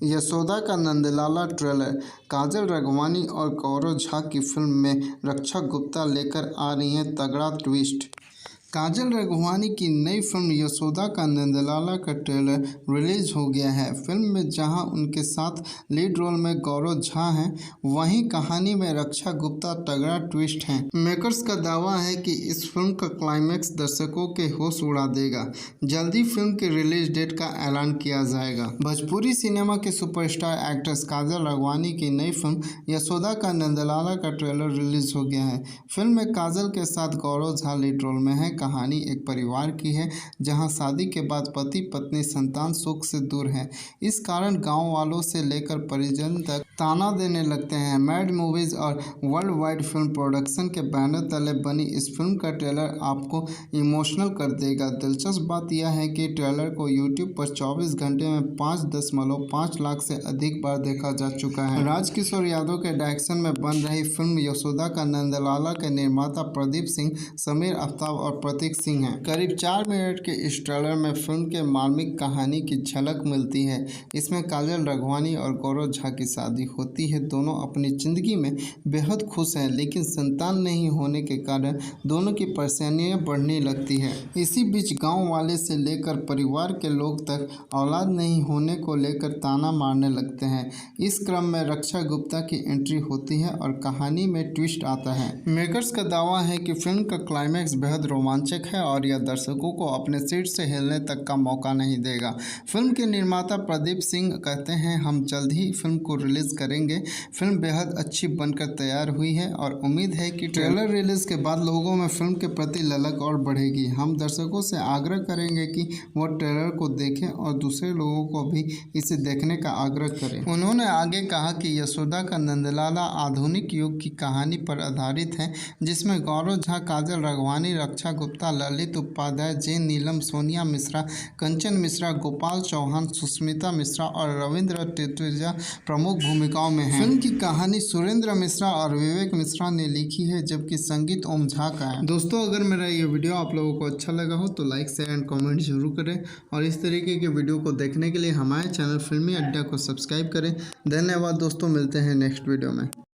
यशोदा का नंदलाला ट्रेलर। काजल राघवानी और गौरव झा की फिल्म में रक्षा गुप्ता लेकर आ रही हैं तगड़ा ट्विस्ट। काजल राघवानी की नई फिल्म यशोदा का नंदलाला का ट्रेलर रिलीज हो गया है। फिल्म में जहां उनके साथ लीड रोल में गौरव झा हैं, वहीं कहानी में रक्षा गुप्ता तगड़ा ट्विस्ट है। मेकर्स का दावा है कि इस फिल्म का क्लाइमैक्स दर्शकों के होश उड़ा देगा। जल्दी फिल्म के रिलीज डेट का ऐलान किया जाएगा। भोजपुरी सिनेमा के सुपरस्टार एक्ट्रेस काजल राघवानी की नई फिल्म यशोदा का नंदलाला का ट्रेलर रिलीज हो गया है। फिल्म में काजल के साथ गौरव झा लीड रोल में है। कहानी एक परिवार की है जहां शादी के बाद पति पत्नी संतान सुख से दूर है। इस कारण गांव वालों से लेकर परिजन तक ताना देने लगते हैं। मैड मूवीज और वर्ल्ड वाइड फिल्म प्रोडक्शन के बैनर तले बनी इस फिल्म का ट्रेलर आपको इमोशनल कर देगा। दिलचस्प बात यह है कि ट्रेलर को यूट्यूब पर 24 घंटे में 5.5 लाख से अधिक बार देखा जा चुका है। राजकिशोर यादव के डायरेक्शन में बन रही फिल्म यशोदा का नंदलाला के निर्माता प्रदीप सिंह, समीर आफ्ताब और प्रतीक सिंह हैं। करीब 4 मिनट के इस ट्रेलर में फिल्म के मार्मिक कहानी की झलक मिलती है। इसमें काजल राघवानी और गौरव झा की शादी होती है। दोनों अपनी जिंदगी में बेहद खुश हैं, लेकिन संतान नहीं होने के कारण दोनों की परेशानियां बढ़ने लगती है। इसी बीच गांव वाले से लेकर परिवार के लोग तक औलाद नहीं होने को लेकर ताना मारने लगते हैं। इस क्रम में रक्षा गुप्ता की एंट्री होती है और कहानी में ट्विस्ट आता है। मेकर्स का दावा है कि फिल्म का क्लाइमैक्स बेहद रोमांचक है और यह दर्शकों को अपने सीट से हिलने तक का मौका नहीं देगा। फिल्म के निर्माता प्रदीप सिंह कहते हैं, हम जल्द ही फिल्म को रिलीज करेंगे। फिल्म बेहद अच्छी बनकर तैयार हुई है और उम्मीद है कि ट्रेलर रिलीज के बाद लोगों में फिल्म के प्रति ललक और बढ़ेगी। हम दर्शकों से आग्रह करेंगे कि वो ट्रेलर को देखें और दूसरे लोगों को भी इसे देखने का आग्रह करें। उन्होंने आगे कहा कि यशोदा का नंदलाला आधुनिक युग की कहानी पर आधारित है, जिसमें गौरव झा, काजल राघवानी, रक्षा गुप्ता, ललित उपाध्याय, जे नीलम, सोनिया मिश्रा, कंचन मिश्रा, गोपाल चौहान, सुष्मिता मिश्रा और रविंद्र टेटेजा प्रमुख भूमिकाओं में हैं। फिल्म की कहानी सुरेंद्र मिश्रा और विवेक मिश्रा ने लिखी है, जबकि संगीत ओम झा का है। दोस्तों, अगर मेरा ये वीडियो आप लोगों को अच्छा लगा हो तो लाइक, शेयर एंड कमेंट जरूर करें और इस तरीके के वीडियो को देखने के लिए हमारे चैनल फिल्मी अड्डा को सब्सक्राइब करें। धन्यवाद दोस्तों, मिलते हैं नेक्स्ट वीडियो में।